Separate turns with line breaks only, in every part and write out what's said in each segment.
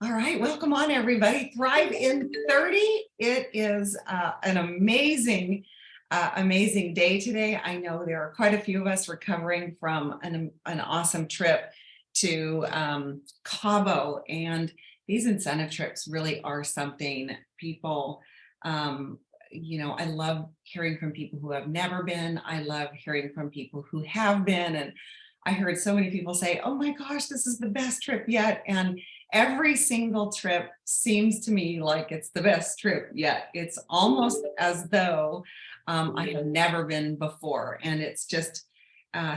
All right, welcome on everybody. Thrive in 30. It is an amazing, amazing day today. I know there are quite a few of us recovering from an awesome trip to Cabo, and these incentive trips really are something people, I love hearing from people who have never been. I love hearing from people who have been, and I heard so many people say, oh my gosh, this is the best trip yet. And every single trip seems to me like it's the best trip yet. It's almost as though I have never been before. And it's just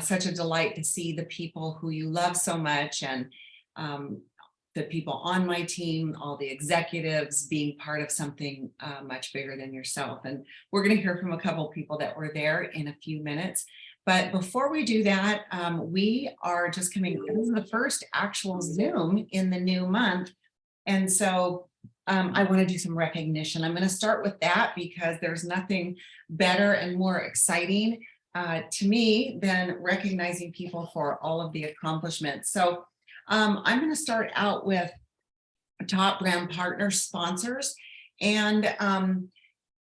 such a delight to see the people who you love so much, and the people on my team, all the executives, being part of something much bigger than yourself. And we're going to hear from a couple of people that were there in a few minutes. But before we do that, we are just coming, this is the first actual Zoom in the new month. And so I want to do some recognition. I'm going to start with that because there's nothing better and more exciting to me than recognizing people for all of the accomplishments. So I'm going to start out with top brand partner sponsors. And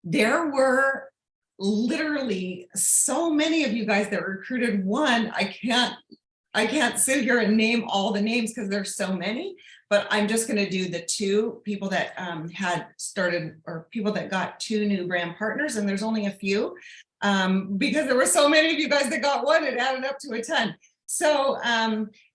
there were literally so many of you guys that recruited. One, I can't sit here and name all the names because there's so many, but I'm just going to do the two people that had started, or people that got 2 new brand partners, and there's only a few because there were so many of you guys that got one. It added up to a ton. So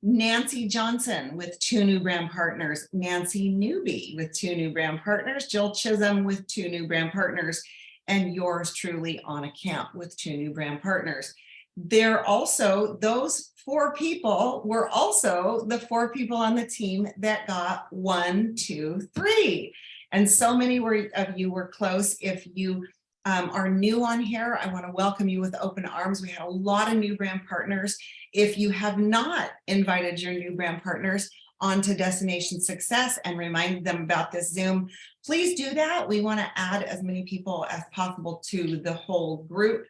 Nancy Johnson with 2 new brand partners, Nancy Newby with 2 new brand partners, Jill Chisholm with 2 new brand partners, and yours truly on account with 2 new brand partners. They're also, those 4 people were also the 4 people on the team that got 1, 2, 3. And so many of you were close. If you are new on here, I want to welcome you with open arms. We had a lot of new brand partners. If you have not invited your new brand partners onto Destination Success and reminded them about this Zoom, please do that. We want to add as many people as possible to the whole group,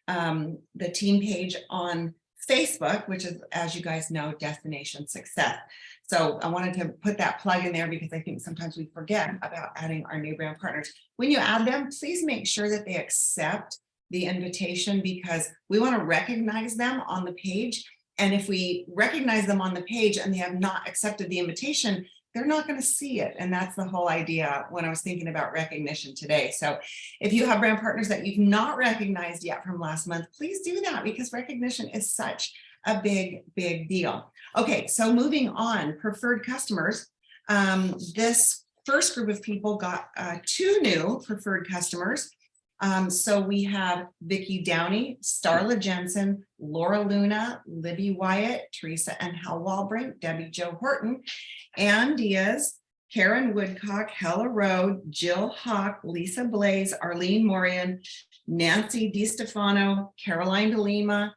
the team page on Facebook, which is, as you guys know, Destination Success. So I wanted to put that plug in there because I think sometimes we forget about adding our new brand partners. When you add them, please make sure that they accept the invitation, because we want to recognize them on the page. And if we recognize them on the page and they have not accepted the invitation, they're not going to see it. And that's the whole idea when I was thinking about recognition today. So if you have brand partners that you've not recognized yet from last month, please do that, because recognition is such a big, big deal. Okay, so moving on, preferred customers. This first group of people got 2 new preferred customers. So we have Vicki Downey, Starla Jensen, Laura Luna, Libby Wyatt, Teresa and Hal Walbrink, Debbie Jo Horton, Ann Diaz, Karen Woodcock, Hella Rowe, Jill Hawk, Lisa Blaze, Arlene Morian, Nancy DiStefano, Caroline DeLima,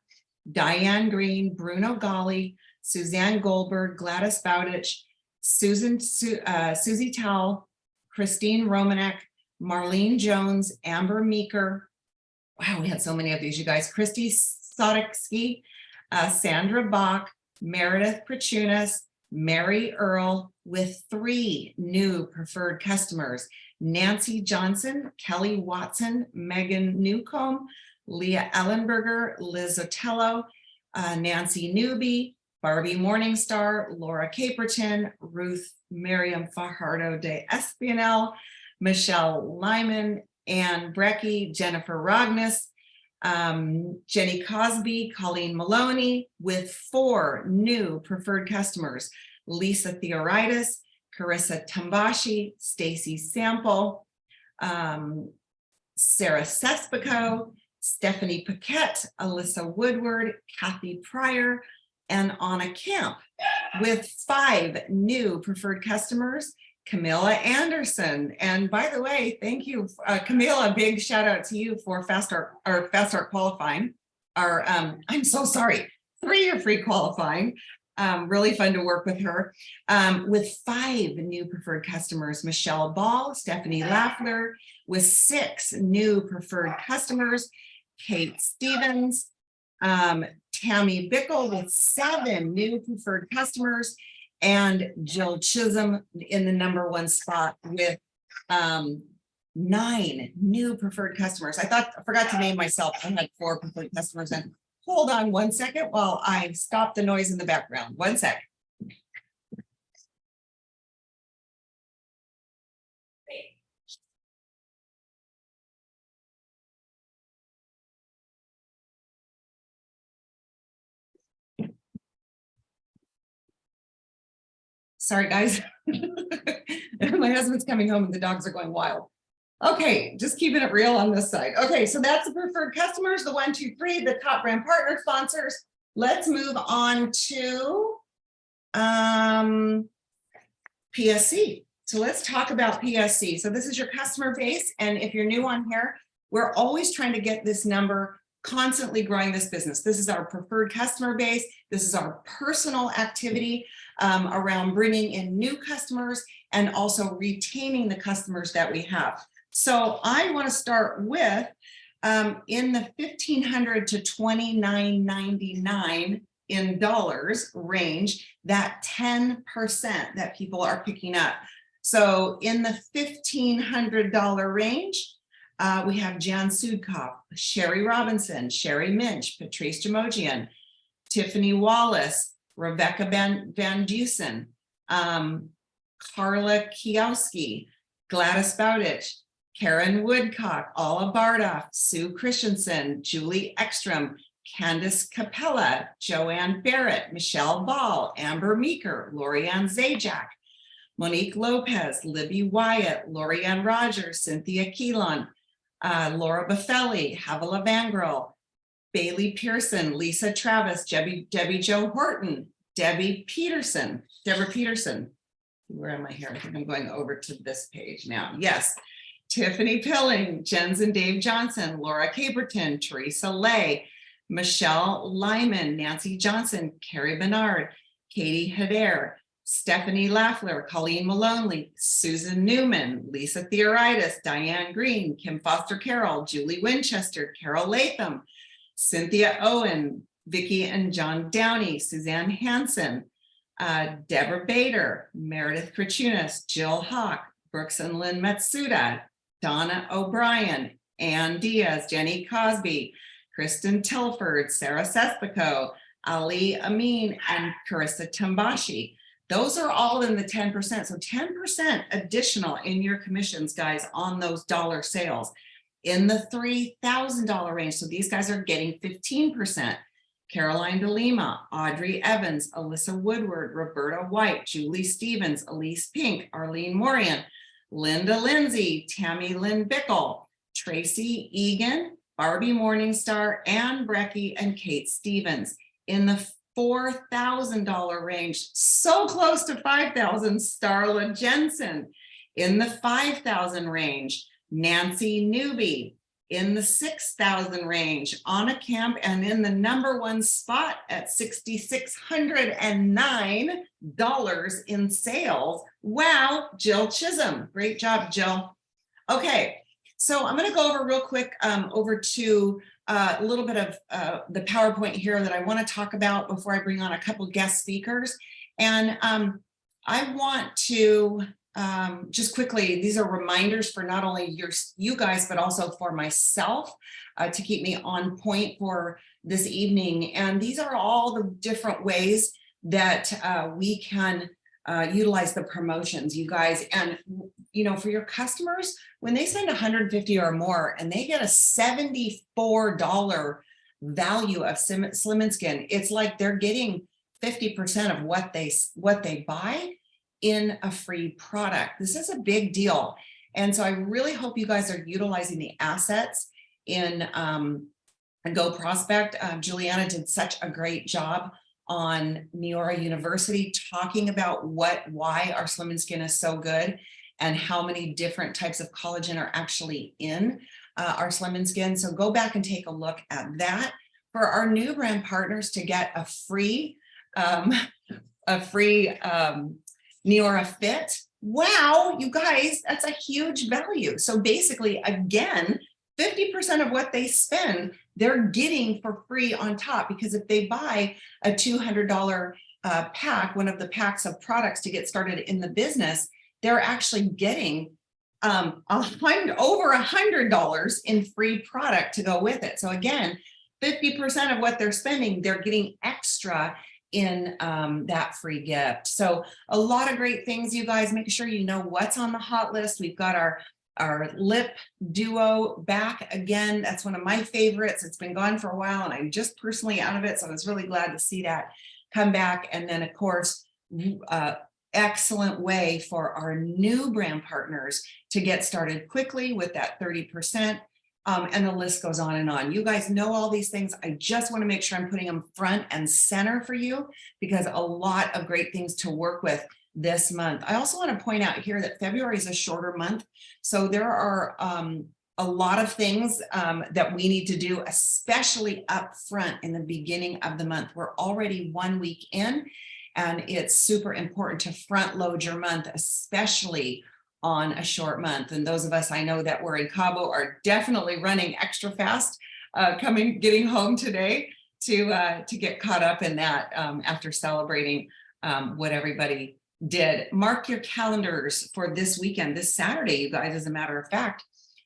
Diane Green, Bruno Golly, Suzanne Goldberg, Gladys Bowditch, Susie Towell, Christine Romanek, Marlene Jones, Amber Meeker. Wow, we had so many of these, you guys. Christy Sodeksky, Sandra Bach, Meredith Prachunas, Mary Earl, with 3 new preferred customers: Nancy Johnson, Kelly Watson, Megan Newcomb, Leah Ellenberger, Liz Otello, Nancy Newby, Barbie Morningstar, Laura Caperton, Ruth Miriam Fajardo de Espinel, Michelle Lyman, Ann Brecky, Jennifer Rognes, Jenny Cosby, Colleen Maloney, with 4 new preferred customers: Lisa Theoritis, Carissa Tambashi, Stacy Sample, Sarah Sespico, Stephanie Paquette, Alyssa Woodward, Kathy Pryor, and Anna Camp, with 5 new preferred customers: Camilla Anderson. And by the way, thank you, Camilla, big shout out to you for Fast Start qualifying. I'm so sorry, 3-year free qualifying. Really fun to work with her. With 5 new preferred customers: Michelle Ball, Stephanie Laffler, with 6 new preferred customers: Kate Stevens, Tammy Bickle, with 7 new preferred customers, and Jill Chisholm in the #1 spot with 9 new preferred customers. I forgot to name myself. I had 4 preferred customers, and hold on one second while I stop the noise in the background. One sec. Sorry, guys. My husband's coming home and the dogs are going wild. Okay, just keeping it real on this side. Okay, so that's the preferred customers, the 1, 2, 3, the top brand partner sponsors. Let's move on to PSC. So let's talk about PSC. So this is your customer base. And if you're new on here, we're always trying to get this number, constantly growing this business. This is our preferred customer base. This is our personal activity around bringing in new customers and also retaining the customers that we have. So I want to start with in the $1,500 to $29.99 in dollars range, that 10% that people are picking up. So in the $1,500 range, we have Jan Sudkoff, Sherry Robinson, Sherry Minch, Patrice Jamogian, Tiffany Wallace, Rebecca Van Dusen, Carla Kiowski, Gladys Bowditch, Karen Woodcock, Alla Bardoff, Sue Christensen, Julie Ekstrom, Candice Capella, Joanne Barrett, Michelle Ball, Amber Meeker, Lorianne Zajac, Monique Lopez, Libby Wyatt, Lorianne Rogers, Cynthia Keelan, Laura Buffelli, Havilah Vangrel, Bailey Pearson, Lisa Travis, Debbie Jo Horton, Deborah Peterson. Where am I here? I think I'm going over to this page now. Yes. Tiffany Pilling, Jens and Dave Johnson, Laura Caperton, Teresa Lay, Michelle Lyman, Nancy Johnson, Carrie Bernard, Katie Hedare, Stephanie Laffler, Colleen Maloney, Susan Newman, Lisa Theoritis, Diane Green, Kim Foster Carroll, Julie Winchester, Carol Latham, Cynthia Owen, Vicki and John Downey, Suzanne Hansen, Deborah Bader, Meredith Krachunas, Jill Hawk, Brooks and Lynn Matsuda, Donna O'Brien, Ann Diaz, Jenny Cosby, Kristen Tilford, Sarah Sespico, Ali Amin, and Carissa Tambashi. Those are all in the 10%. So 10% additional in your commissions, guys, on those dollar sales in the $3,000 range. So these guys are getting 15%. Caroline DeLima, Audrey Evans, Alyssa Woodward, Roberta White, Julie Stevens, Elise Pink, Arlene Morian, Linda Lindsay, Tammy Lynn Bickle, Tracy Egan, Barbie Morningstar, Ann Brecky, and Kate Stevens. In the $4,000 range, so close to $5,000, Starla Jensen. In the $5,000 range, Nancy Newby. In the $6,000 range, Anna Camp, and in the #1 spot at $6,609 in sales. Wow, Jill Chisholm. Great job, Jill. Okay, so I'm going to go over real quick over to a little bit of the PowerPoint here that I want to talk about before I bring on a couple guest speakers. And I want to just quickly, these are reminders for not only you guys, but also for myself to keep me on point for this evening. And these are all the different ways that we can utilize the promotions, you guys. And, you know, for your customers, when they spend $150 or more and they get a $74 value of Slim and Skin, it's like they're getting 50% of what they buy in a free product. This is a big deal. And so I really hope you guys are utilizing the assets in Go Prospect. Juliana did such a great job on Neora University talking about why our Slim and Skin is so good and how many different types of collagen are actually in our Slim and Skin. So go back and take a look at that. For our new brand partners to get a free Neora Fit. Wow, you guys, that's a huge value. So basically, again, 50% of what they spend, they're getting for free on top, because if they buy a $200 pack, one of the packs of products to get started in the business, they're actually getting over $100 in free product to go with it. So again, 50% of what they're spending, they're getting extra in that free gift. So a lot of great things, you guys. Make sure you know what's on the hot list. We've got our lip duo back again. That's one of my favorites. It's been gone for a while and I'm just personally out of it. So I was really glad to see that come back. And then of course, excellent way for our new brand partners to get started quickly with that 30%. And the list goes on and on. You guys know all these things. I just want to make sure I'm putting them front and center for you because a lot of great things to work with this month. I also want to point out here that February is a shorter month. So there are a lot of things that we need to do, especially up front in the beginning of the month. We're already 1 week in, and it's super important to front load your month, especially on a short month. And those of us I know that were in CABO are definitely running extra fast, getting home today to get caught up in that after celebrating what everybody did. Mark your calendars for this weekend, this Saturday, you guys, as a matter of fact.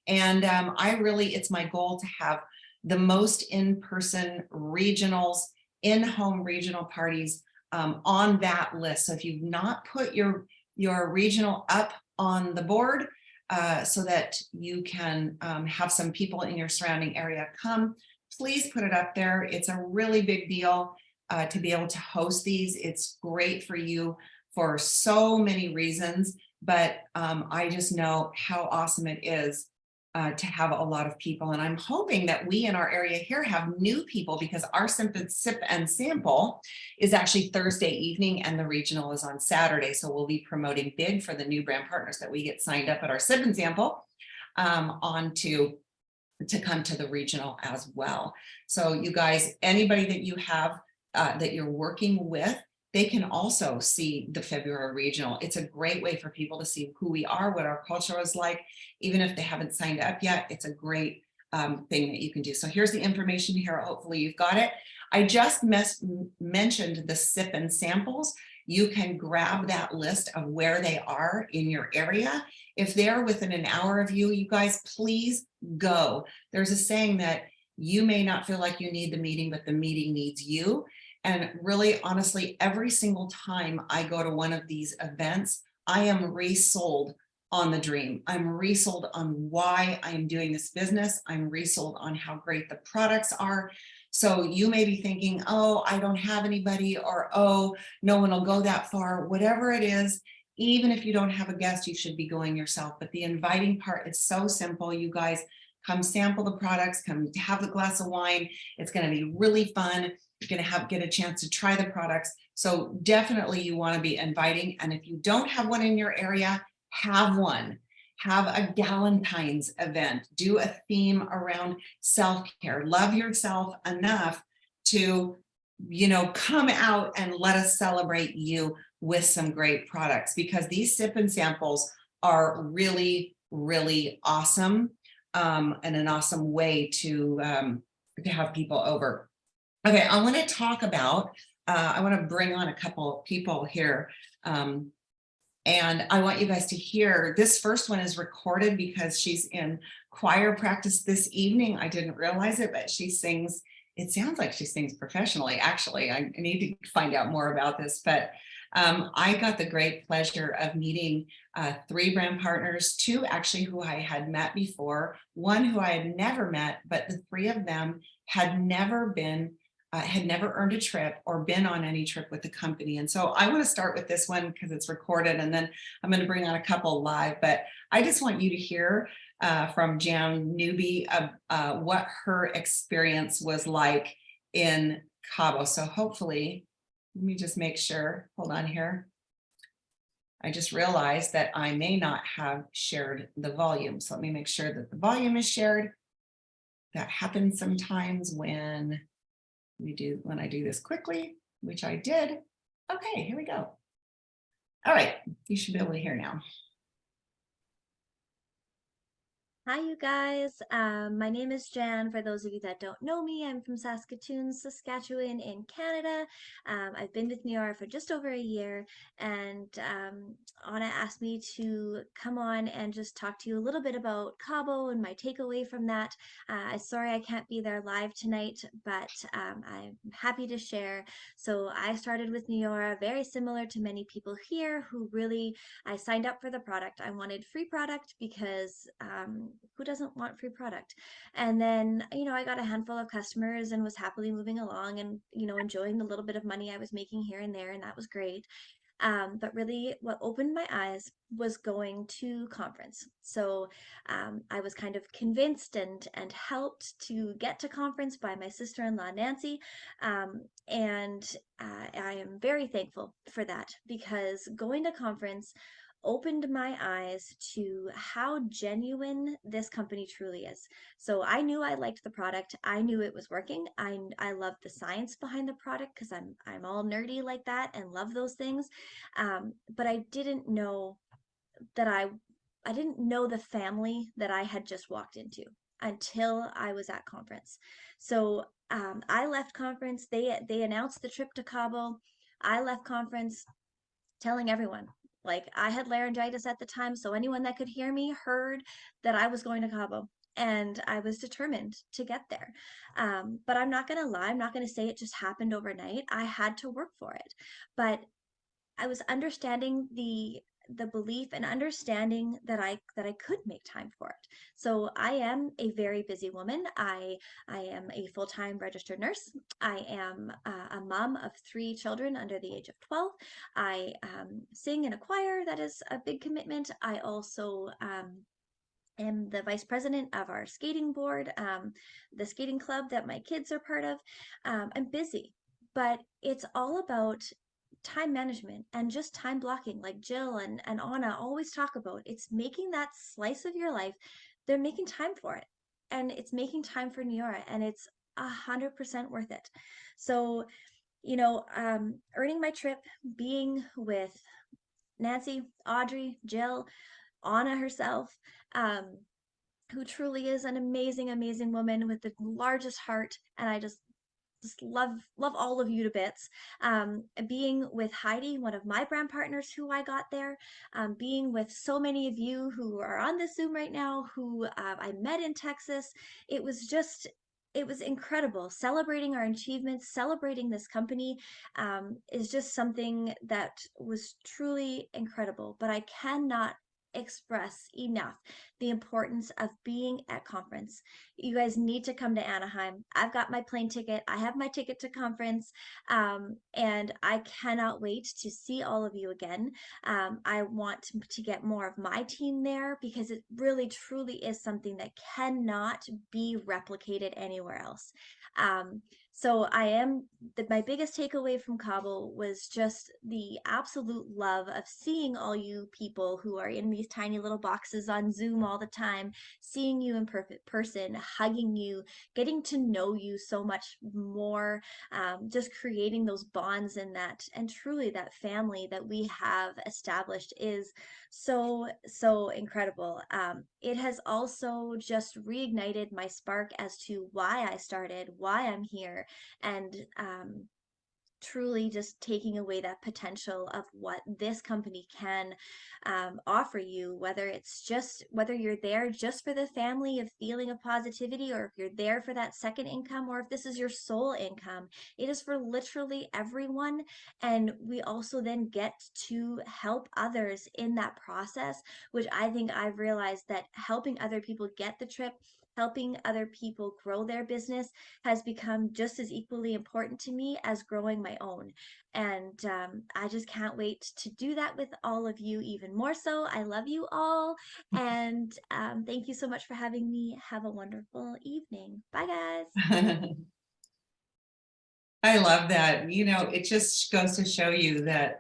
And it's my goal to have the most in-person regionals, in-home regional parties on that list. So if you've not put your regional up on the board so that you can have some people in your surrounding area come, please put it up there. It's a really big deal to be able to host these. It's great for you for so many reasons, but I just know how awesome it is to have a lot of people. And I'm hoping that we in our area here have new people because our Sip and Sample is actually Thursday evening and the regional is on Saturday. So we'll be promoting big for the new brand partners that we get signed up at our Sip and Sample to come to the regional as well. So you guys, anybody that you have that you're working with, they can also see the February regional. It's a great way for people to see who we are, what our culture is like, even if they haven't signed up yet. It's a great thing that you can do. So here's the information here. Hopefully you've got it. I just mentioned the Sip and Samples. You can grab that list of where they are in your area. If they're within an hour of you, you guys, please go. There's a saying that you may not feel like you need the meeting, but the meeting needs you. And really, honestly, every single time I go to one of these events, I am resold on the dream. I'm resold on why I am doing this business. I'm resold on how great the products are. So you may be thinking, oh, I don't have anybody, or oh, no one will go that far. Whatever it is, even if you don't have a guest, you should be going yourself. But the inviting part is so simple. You guys come sample the products, come have a glass of wine. It's going to be really fun. You're going to get a chance to try the products. So definitely you want to be inviting. And if you don't have one in your area, have one. Have a Galentine's event. Do a theme around self-care. Love yourself enough to, come out and let us celebrate you with some great products, because these Sip and Samples are really, really awesome and an awesome way to have people over. Okay, I want to talk about, I want to bring on a couple people here. And I want you guys to hear, this first one is recorded because she's in choir practice this evening. I didn't realize it, but she sings, it sounds like she sings professionally, actually. I need to find out more about this, but I got the great pleasure of meeting 3 brand partners, 2 actually who I had met before, 1 who I had never met, but the 3 of them had never earned a trip or been on any trip with the company. And so I want to start with this one because it's recorded, and then I'm going to bring on a couple live, but I just want you to hear from Jan Newby what her experience was like in CABO. So hopefully, let me just make sure, hold on here. I just realized that I may not have shared the volume. So let me make sure that the volume is shared. That happens sometimes when I do this quickly, which I did. Okay, here we go. All right, you should be able to hear now.
Hi, you guys. My name is Jan. For those of you that don't know me, I'm from Saskatoon, Saskatchewan in Canada. I've been with Niara for just over a year, and Anna asked me to come on and just talk to you a little bit about CABO and my takeaway from that. Sorry I can't be there live tonight, but I'm happy to share. So I started with Niara, very similar to many people here who really I signed up for the product. I wanted free product because who doesn't want free product? And then, I got a handful of customers and was happily moving along and, enjoying the little bit of money I was making here and there. And that was great. But really, what opened my eyes was going to conference. So I was kind of convinced and helped to get to conference by my sister-in-law Nancy, and I am very thankful for that because going to conference opened my eyes to how genuine this company truly is. So I knew I liked the product. I knew it was working. I loved the science behind the product because I'm all nerdy like that and love those things. But I didn't know that I didn't know the family that I had just walked into until I was at conference. So I left conference. They announced the trip to Cabo. I left conference telling everyone. Like I had laryngitis at the time, so anyone that could hear me heard that I was going to Cabo. And I was determined to get there. But I'm not going to lie. I'm not going to say it just happened overnight. I had to work for it. But I was understanding the belief and understanding that I could make time for it. So I am a very busy woman. I am a full-time registered nurse. I am a mom of 3 children under the age of 12. I sing in a choir. That is a big commitment. I also am the vice president of our skating board, the skating club that my kids are part of. I'm busy, but it's all about time management and just time blocking, like Jill and Anna always talk about. It's making that slice of your life. They're making time for it, and it's making time for Niora, and it's 100% worth it. So, earning my trip, being with Nancy, Audrey, Jill, Anna herself, um, who truly is an amazing, amazing woman with the largest heart, and I just love all of you to bits. Being with Heidi, one of my brand partners who I got there, being with so many of you who are on this Zoom right now, who I met in Texas, it was just it was incredible. Celebrating our achievements, celebrating this company is just something that was truly incredible. But I cannot express enough the importance of being at conference. You guys need to come to Anaheim. I've got my plane ticket. I have my ticket to conference. And I cannot wait to see all of you again. I want to get more of my team there because it really truly is something that cannot be replicated anywhere else. So my biggest takeaway from Cabo was just the absolute love of seeing all you people who are in these tiny little boxes on Zoom all the time, seeing you in perfect person, hugging you, getting to know you so much more, just creating those bonds and truly that family that we have established is so incredible. It has also just reignited my spark as to why I started, why I'm here, and truly just taking away that potential of what this company can offer you, whether you're there just for the family of feeling of positivity, or if you're there for that second income, or if this is your sole income. It is for literally everyone, and we also then get to help others in that process, which I think I've realized that helping other people get the trip, helping other people grow their business has become just as equally important to me as growing my own. And I just can't wait to do that with all of you even more so. I love you all. And thank you so much for having me. Have a wonderful evening. Bye, guys.
I love that. It just goes to show you that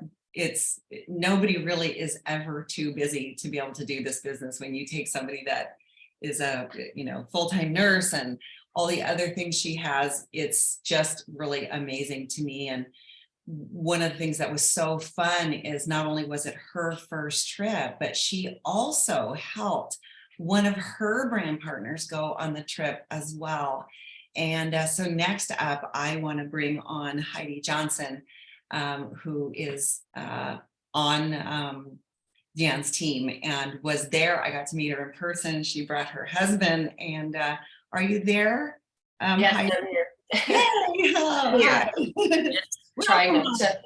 nobody really is ever too busy to be able to do this business. When you take somebody that is a, full-time nurse and all the other things she has, it's just really amazing to me. And one of the things that was so fun is not only was it her first trip, but she also helped one of her brand partners go on the trip as well. And so next up, I want to bring on Heidi Johnson, who is on Jan's team and was there. I got to meet her in person. She brought her husband. And are you there?
Yes,
Heidi?
I'm here.
Hey, hi.
Just trying not to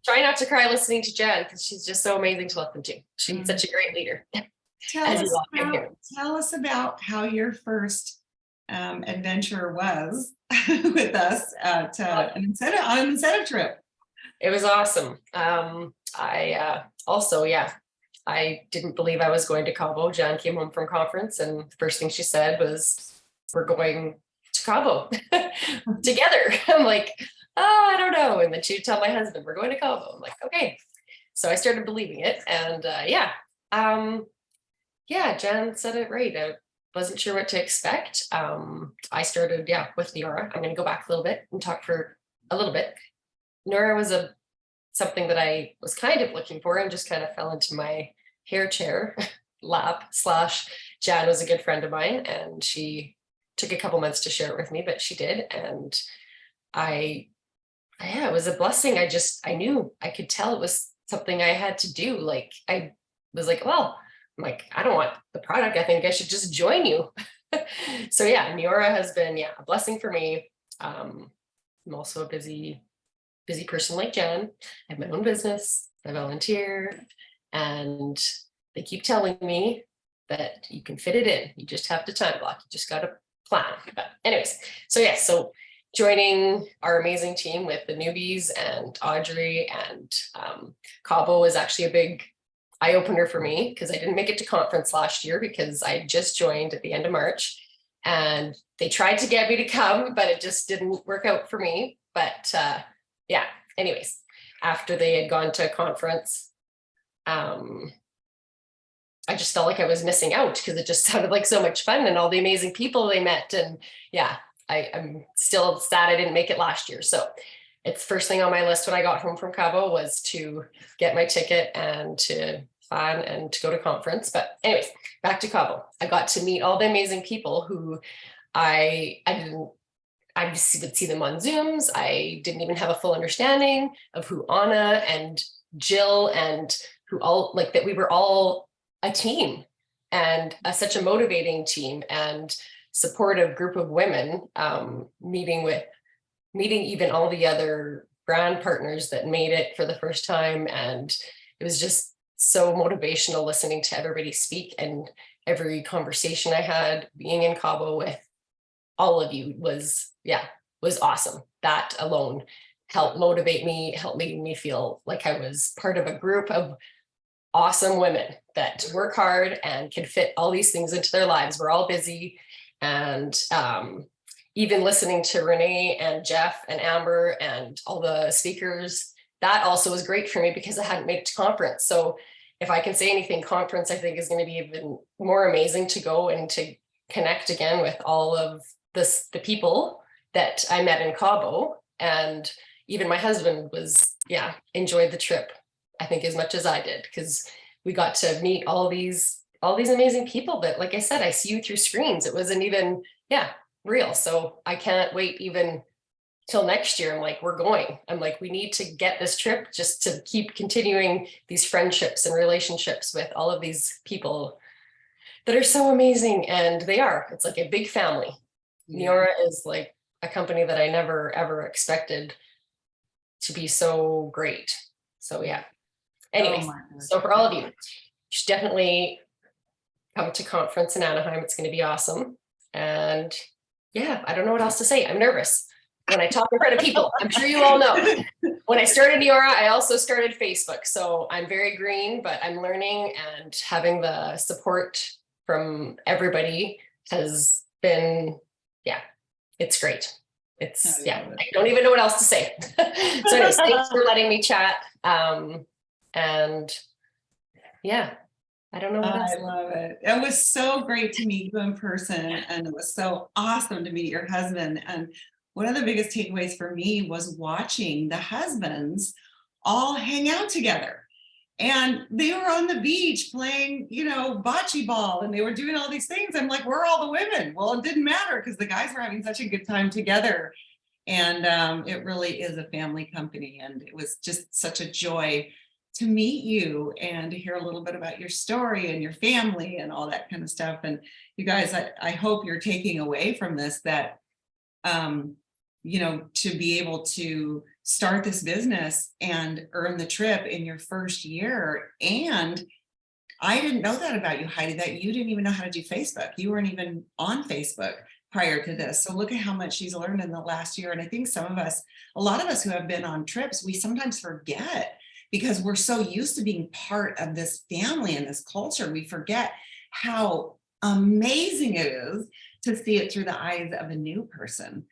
try not to cry listening to Jan, because she's just so amazing to listen to. She's such a great leader.
Tell us about how your first adventure was with us at an incentive trip.
It was awesome. I also, I didn't believe I was going to Cabo. Jan came home from conference, and the first thing she said was, "We're going to Cabo together." I'm like, "Oh, I don't know." And then she would tell my husband, "We're going to Cabo." I'm like, "Okay." So I started believing it, and Jan said it right. I wasn't sure what to expect. I started, with Neora. I'm going to go back a little bit and talk for a little bit. Neora was something that I was kind of looking for, and just kind of fell into my hair chair lap / Jan was a good friend of mine, and she took a couple months to share it with me, but she did. And it was a blessing. I knew, I could tell it was something I had to do. Like, I was like, well, I'm like, I don't want the product. I think I should just join you. So Neora has been, a blessing for me. I'm also a busy person like Jan. I have my own business. I volunteer, and they keep telling me that you can fit it in. You just have to time block. You just got to plan. But anyways, so joining our amazing team with the newbies and Audrey and Cabo was actually a big eye opener for me, because I didn't make it to conference last year because I just joined at the end of March, and they tried to get me to come, but it just didn't work out for me. But anyways, after they had gone to a conference, I just felt like I was missing out, because it just sounded like so much fun and all the amazing people they met. And I'm still sad I didn't make it last year. So it's first thing on my list when I got home from Cabo was to get my ticket and to plan and to go to conference. But anyways, back to Cabo. I got to meet all the amazing people who I would see them on Zooms. I didn't even have a full understanding of who Anna and Jill and who all, like, that we were all a team, and such a motivating team and supportive group of women, meeting even all the other brand partners that made it for the first time. And it was just so motivational listening to everybody speak, and every conversation I had being in Cabo with all of you was awesome. That alone helped motivate me, helped make me feel like I was part of a group of awesome women that work hard and can fit all these things into their lives. We're all busy. And even listening to Renee and Jeff and Amber and all the speakers, that also was great for me, because I hadn't made it to conference. So if I can say anything, conference, I think, is going to be even more amazing to go and to connect again with all of the people that I met in Cabo. And even my husband was, enjoyed the trip, I think, as much as I did, because we got to meet all these amazing people that, like I said, I see you through screens. It wasn't even, real. So I can't wait even till next year. I'm like, we're going. I'm like, we need to get this trip just to keep continuing these friendships and relationships with all of these people that are so amazing. And they are. It's like a big family. Neora is like a company that I never, ever expected to be so great. So anyways, so for all of you, you should definitely come to conference in Anaheim. It's going to be awesome. And I don't know what else to say. I'm nervous when I talk in front of people. I'm sure you all know. When I started Neora, I also started Facebook. So I'm very green, but I'm learning, and having the support from everybody has been, it's great. It's, I don't even know what else to say. So anyways, thanks for letting me chat. And I don't know what else.
I love it. It was so great to meet you in person, and it was so awesome to meet your husband. And one of the biggest takeaways for me was watching the husbands all hang out together. And they were on the beach playing, bocce ball, and they were doing all these things. I'm like, where are all the women? Well, it didn't matter because the guys were having such a good time together. And it really is a family company. And it was just such a joy to meet you and to hear a little bit about your story and your family and all that kind of stuff. And you guys, I hope you're taking away from this that, to be able to start this business and earn the trip in your first year. And I didn't know that about you, Heidi, that you didn't even know how to do Facebook. You weren't even on Facebook prior to this. So look at how much she's learned in the last year. And I think a lot of us who have been on trips, we sometimes forget because we're so used to being part of this family and this culture. We forget how amazing it is to see it through the eyes of a new person.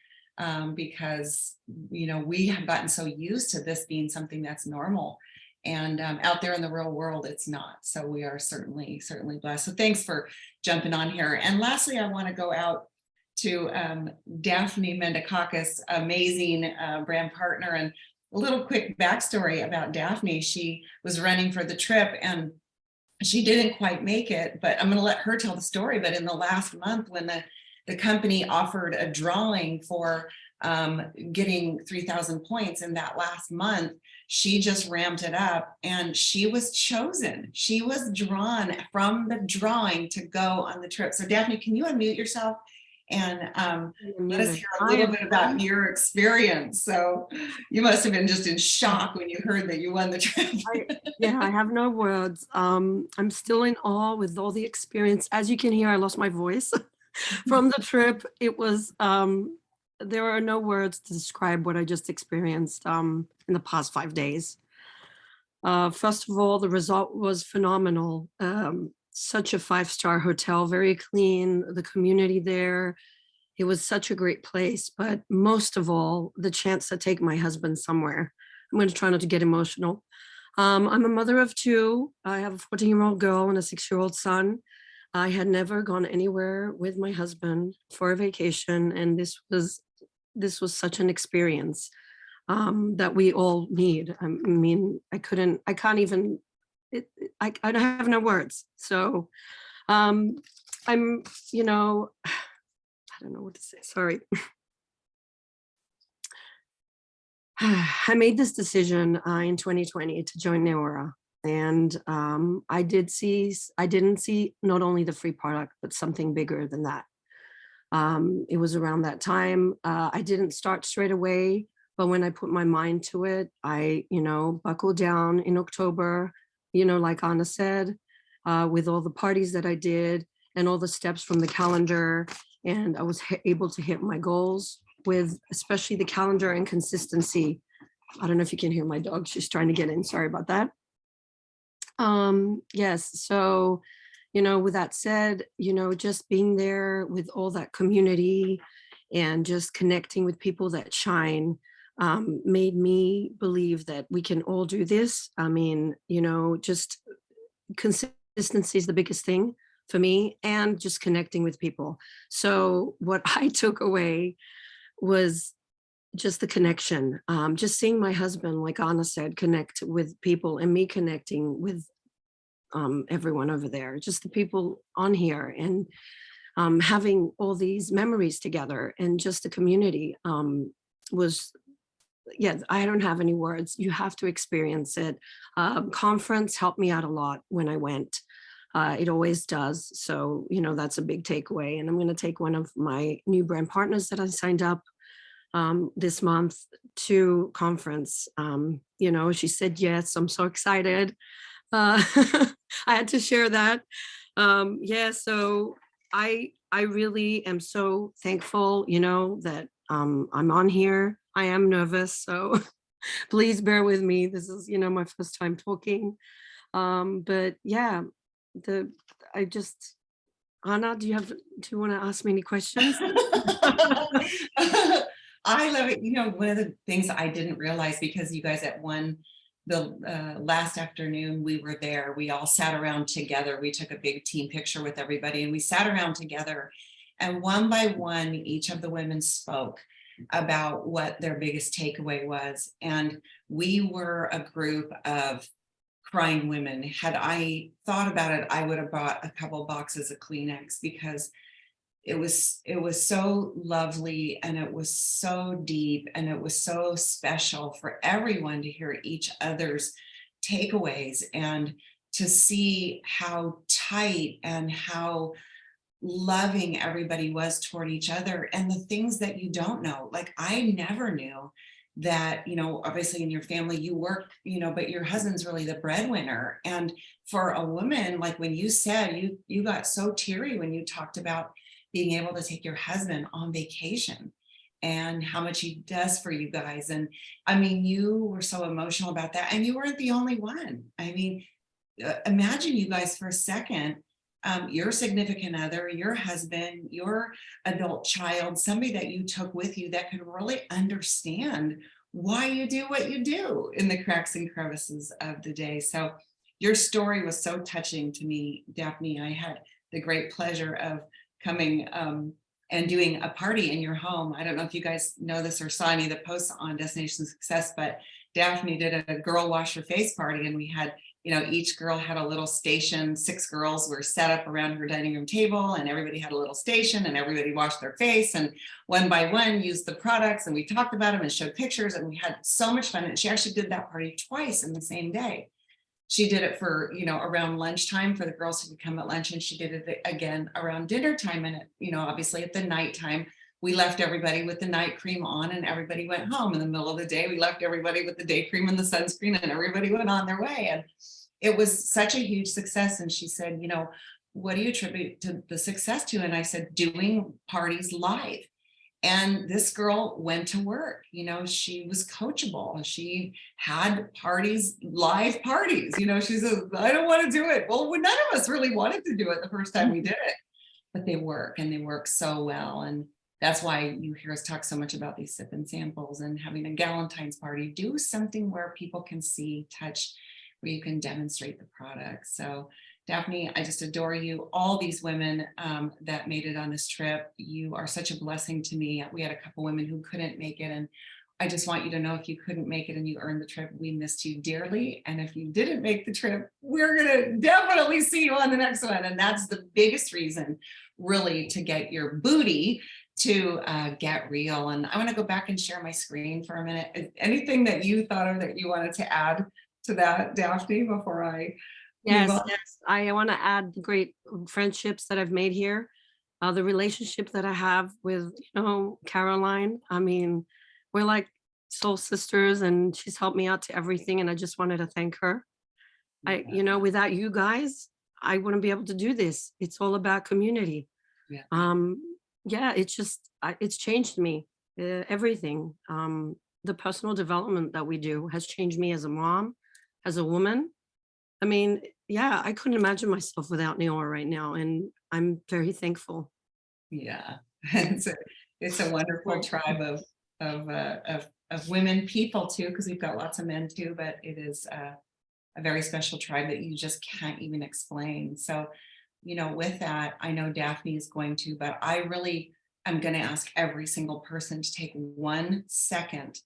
Because, we have gotten so used to this being something that's normal. And out there in the real world, it's not. So we are certainly blessed. So thanks for jumping on here. And lastly, I want to go out to Daphne Mendakakis, amazing brand partner. And a little quick backstory about Daphne. She was running for the trip and she didn't quite make it, but I'm going to let her tell the story. But in the last month, when the company offered a drawing for getting 3,000 points in that last month, she just ramped it up and she was chosen. She was drawn from the drawing to go on the trip. So Daphne, can you unmute yourself and let us hear a little bit about your experience? So you must have been just in shock when you heard that you won the trip.
I have no words. I'm still in awe with all the experience. As you can hear, I lost my voice from the trip. It was, there are no words to describe what I just experienced in the past 5 days. First of all, the result was phenomenal. Such a 5-star hotel, very clean, the community there. It was such a great place, but most of all, the chance to take my husband somewhere. I'm going to try not to get emotional. I'm a mother of 2. I have a 14-year-old girl and a 6-year-old son. I had never gone anywhere with my husband for a vacation, and this was such an experience that we all need. I mean, I can't even. I have no words. So I'm, I don't know what to say. Sorry. I made this decision in 2020 to join Neora. And I didn't see not only the free product, but something bigger than that. It was around that time. I didn't start straight away, but when I put my mind to it, I, buckled down in October, like Anna said, with all the parties that I did and all the steps from the calendar. And I was able to hit my goals with especially the calendar and consistency. I don't know if you can hear my dog. She's trying to get in. Sorry about that. Yes. So, with that said, just being there with all that community and just connecting with people that shine made me believe that we can all do this. I mean, just consistency is the biggest thing for me, and just connecting with people. So what I took away was just the connection, just seeing my husband, like Anna said, connect with people, and me connecting with everyone over there, just the people on here, and having all these memories together, and just the community was, yeah, I don't have any words. You have to experience it. Conference helped me out a lot when I went. It always does. So, that's a big takeaway. And I'm going to take one of my new brand partners that I signed up this month to conference. She said yes. I'm so excited. I had to share that. So I really am so thankful, that I'm on here. I am nervous, so please bear with me. This is, my first time talking. But yeah, Anna, do you want to ask me any questions?
I love it. One of the things I didn't realize, because you guys the last afternoon we were there, we all sat around together. We took a big team picture with everybody, and we sat around together, and one by one, each of the women spoke about what their biggest takeaway was. And we were a group of crying women. Had I thought about it, I would have bought a couple boxes of Kleenex, because it was so lovely, and it was so deep, and it was so special for everyone to hear each other's takeaways, and to see how tight and how loving everybody was toward each other, and the things that you don't know. Like, I never knew that, obviously in your family you work, but your husband's really the breadwinner. And for a woman, like when you said, you got so teary when you talked about being able to take your husband on vacation and how much he does for you guys. And I mean, you were so emotional about that, and you weren't the only one. I mean, imagine, you guys, for a second, your significant other, your husband, your adult child, somebody that you took with you that could really understand why you do what you do in the cracks and crevices of the day. So your story was so touching to me, Daphne. I had the great pleasure of coming and doing a party in your home. I don't know if you guys know this or saw any of the posts on Destination Success, but Daphne did a girl wash your face party, and we had, each girl had a little station. 6 girls were set up around her dining room table, and everybody had a little station, and everybody washed their face, and one by one used the products, and we talked about them and showed pictures, and we had so much fun. And she actually did that party twice in the same day. She did it for, around lunchtime for the girls who could come at lunch, and she did it again around dinner time. And, obviously at the nighttime, we left everybody with the night cream on, and everybody went home. In the middle of the day, we left everybody with the day cream and the sunscreen, and everybody went on their way. And it was such a huge success. And she said, what do you attribute to the success to? And I said, doing parties live. And this girl went to work, she was coachable. She had parties, live parties, she says, I don't want to do it. Well, none of us really wanted to do it the first time we did it, but they work, and they work so well. And that's why you hear us talk so much about these sip and samples and having a Galentine's party. Do something where people can see, touch, where you can demonstrate the product. So Daphne, I just adore you. All these women that made it on this trip, you are such a blessing to me. We had a couple women who couldn't make it, and I just want you to know, if you couldn't make it and you earned the trip, we missed you dearly. And if you didn't make the trip, we're gonna definitely see you on the next one. And that's the biggest reason, really, to get your booty to get real. And I want to go back and share my screen for a minute. Anything that you thought of that you wanted to add to that, Daphne, before I
Yes, I want to add the great friendships that I've made here, the relationship that I have with, Caroline. I mean, we're like soul sisters, and she's helped me out to everything. And I just wanted to thank her. Without you guys, I wouldn't be able to do this. It's all about community.
Yeah.
It's changed me, everything. The personal development that we do has changed me as a mom, as a woman. I mean, yeah, I couldn't imagine myself without Neora right now, and I'm very thankful.
Yeah, it's a wonderful tribe of women, people too, because we've got lots of men too, but it is a very special tribe that you just can't even explain. So, with that, I know Daphne is going to, but I really am going to ask every single person to take 1 second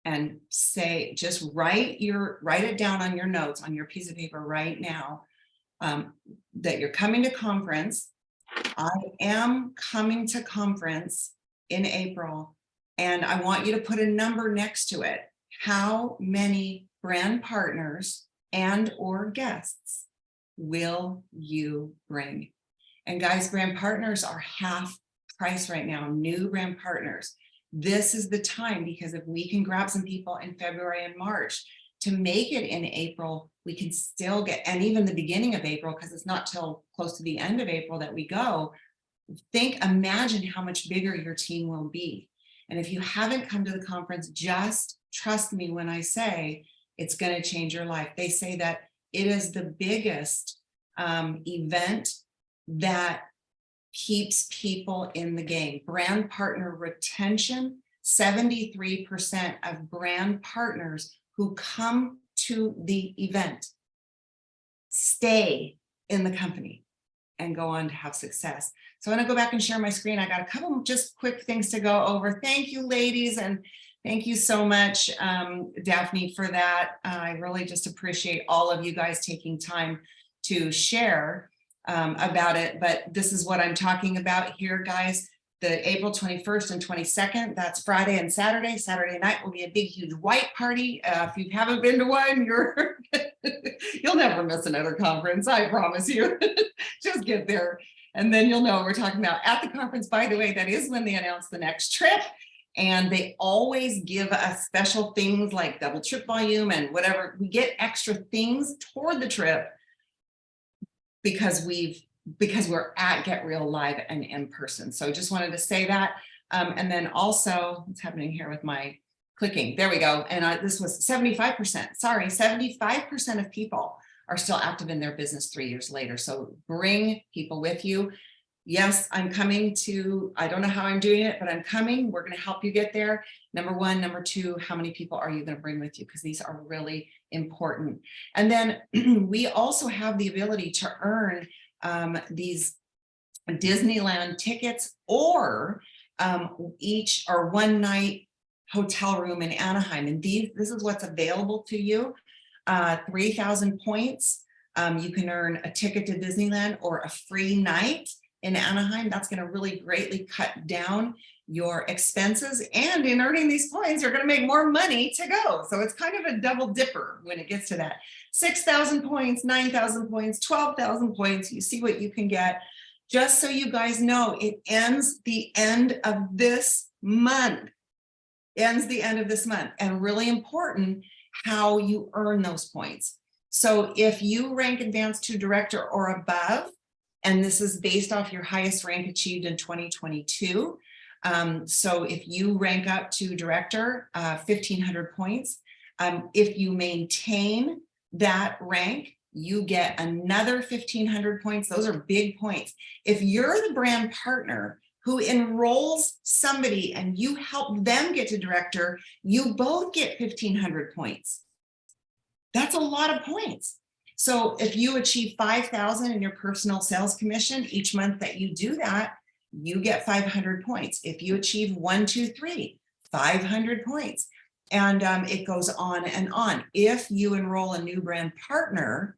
and say, just write it down on your notes, on your piece of paper right now, that you're coming to conference. I am coming to conference in April, and I want you to put a number next to it. How many brand partners and or guests will you bring? And guys, brand partners are half price right now, new brand partners. This is the time, because if we can grab some people in February and March to make it in April, we can still get, and even the beginning of April, because it's not till close to the end of April that we go. Imagine how much bigger your team will be. And if you haven't come to the conference, just trust me when I say it's going to change your life. They say that it is the biggest event that keeps people in the game. Brand partner retention, 73% of brand partners who come to the event stay in the company and go on to have success. So I'm gonna go back and share my screen. I got a couple just quick things to go over. Thank you, ladies. And Thank you so much, Daphne, for that. I really just appreciate all of you guys taking time to share about it. But this is what I'm talking about here, guys. The April 21st and 22nd, that's Friday and Saturday. Saturday night will be a big, huge white party. If you haven't been to one, you'll never miss another conference, I promise you. Just get there. And then you'll know what we're talking about. At the conference, by the way, that is when they announce the next trip. And they always give us special things like double trip volume and whatever. We get extra things toward the trip because we're at Get Real Live and in person. So just wanted to say that. And then also, what's happening here with my clicking? There we go. And this was 75%. Sorry, 75% of people are still active in their business 3 years later. So bring people with you. Yes, I'm coming to, I don't know how I'm doing it, but I'm coming. We're going to help you get there. Number one. Number two, how many people are you going to bring with you? Because these are really important. And then we also have the ability to earn these Disneyland tickets or each or one night hotel room in Anaheim. And this is what's available to you. 3,000 points. You can earn a ticket to Disneyland or a free night in Anaheim. That's going to really greatly cut down your expenses. And in earning these points, you're going to make more money to go. So it's kind of a double dipper when it gets to that. 6,000 points, 9,000 points, 12,000 points. You see what you can get. Just so you guys know, it ends the end of this month. Ends the end of this month. And really important how you earn those points. So if you rank advanced to director or above, and this is based off your highest rank achieved in 2022. So if you rank up to director, 1,500 points. If you maintain that rank, you get another 1,500 points. Those are big points. If you're the brand partner who enrolls somebody and you help them get to director, you both get 1,500 points. That's a lot of points. So if you achieve 5,000 in your personal sales commission each month that you do that, you get 500 points. If you achieve 1, 2, 3, 500 points. And it goes on and on. If you enroll a new brand partner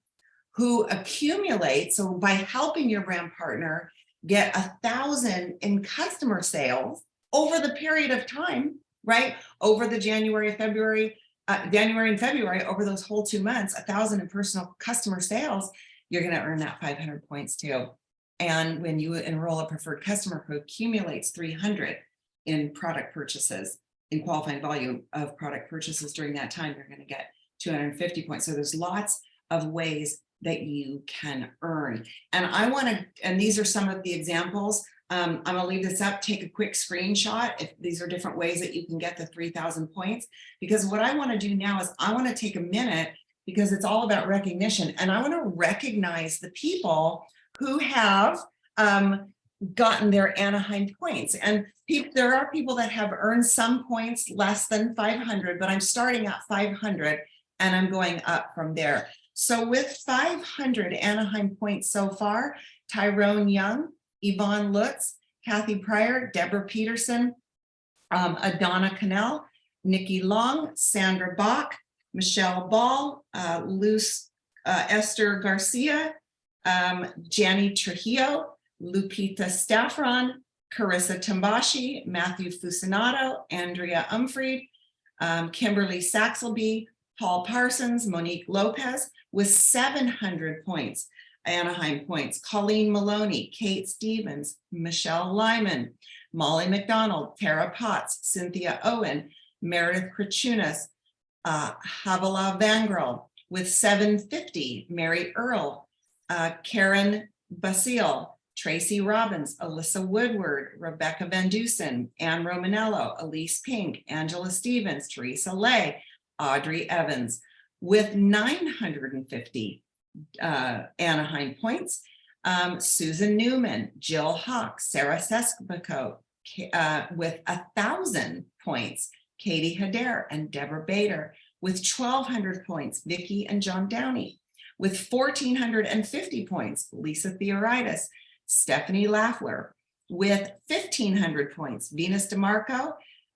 who accumulates, so by helping your brand partner get 1,000 in customer sales over the period of time, right? Over the January and February, over those whole 2 months, 1,000 in personal customer sales, you're going to earn that 500 points too. And when you enroll a preferred customer who accumulates 300 in product purchases, in qualifying volume of product purchases during that time, you're going to get 250 points. So there's lots of ways that you can earn. And I want to, and these are some of the examples. I'm going to leave this up, take a quick screenshot if these are different ways that you can get the 3,000 points. Because what I want to do now is I want to take a minute, because it's all about recognition. And I want to recognize the people who have gotten their Anaheim points. And there are people that have earned some points less than 500, but I'm starting at 500 and I'm going up from there. So with 500 Anaheim points so far, Tyrone Young, Yvonne Lutz, Kathy Pryor, Deborah Peterson, Adonna Cannell, Nikki Long, Sandra Bach, Michelle Ball, Esther Garcia, Janny Trujillo, Lupita Staffron, Carissa Tambashi, Matthew Fusinato, Andrea Umfried, Kimberly Saxelby, Paul Parsons, Monique Lopez with 700 points, Anaheim points, Colleen Maloney, Kate Stevens, Michelle Lyman, Molly McDonald, Tara Potts, Cynthia Owen, Meredith Krachunas, Havala Vangrel with 750, Mary Earl, Karen Basile, Tracy Robbins, Alyssa Woodward, Rebecca Van Dusen, Ann Romanello, Elise Pink, Angela Stevens, Teresa Lay, Audrey Evans with 950 Anaheim points, Susan Newman, Jill Hawk, Sarah Seskibico with 1,000 points, Katie Hedera and Deborah Bader with 1,200 points, Vicki and John Downey with 1,450 points, Lisa Theoritis, Stephanie Laffler with 1,500 points, Venus DeMarco,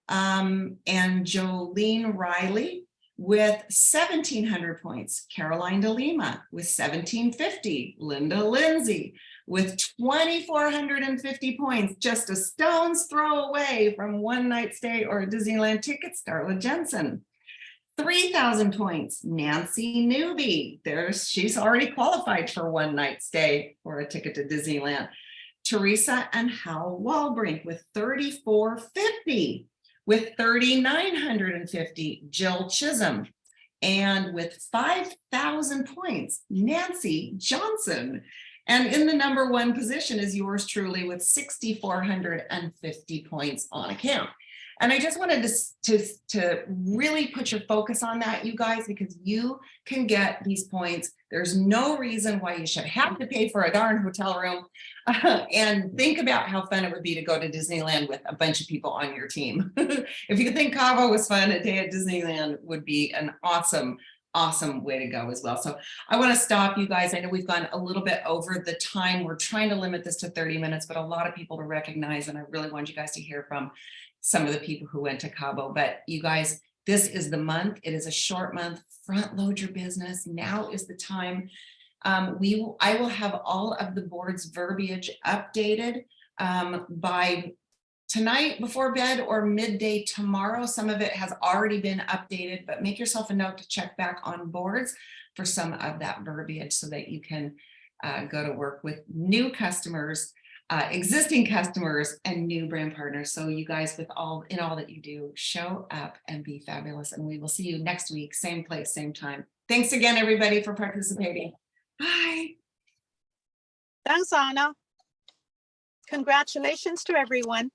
and Jolene Riley with 1,700 points. Caroline De Lima with 1,750. Linda Lindsay with 2,450 points, just a stone's throw away from one night stay or a Disneyland ticket. Starla Jensen. 3,000 points. Nancy Newby. She's already qualified for one night stay or a ticket to Disneyland. Teresa and Hal Walbrink with 3,450. With 3,950, Jill Chisholm. And with 5,000 points, Nancy Johnson. And in the number one position is yours truly with 6,450 points on account. And I just wanted to really put your focus on that, you guys, because you can get these points. There's no reason why you should have to pay for a darn hotel room. And think about how fun it would be to go to Disneyland with a bunch of people on your team. If you think Cabo was fun, a day at Disneyland would be an awesome way to go as well. So I want to stop you guys. I know we've gone a little bit over the time. We're trying to limit this to 30 minutes, but a lot of people to recognize, and I really want you guys to hear from some of the people who went to Cabo. But you guys, this is the month. It is a short month. Front load your business. Now is the time. I will have all of the board's verbiage updated by tonight before bed or midday tomorrow. Some of it has already been updated, but make yourself a note to check back on boards for some of that verbiage so that you can go to work with new customers, existing customers, and new brand partners. So you guys, with all that you do, show up and be fabulous. And we will see you next week, same place, same time. Thanks again, everybody, for participating. Bye.
Thanks, Anna. Congratulations to everyone.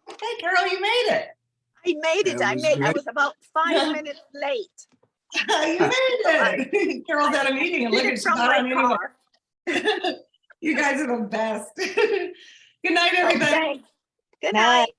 Hey, Carol, you made it.
I made it. I was about 5 minutes late.
You made it. Carol's at a meeting and look at
from
not
my
on anymore. You guys are the best. Good night, everybody.
Okay. Good night.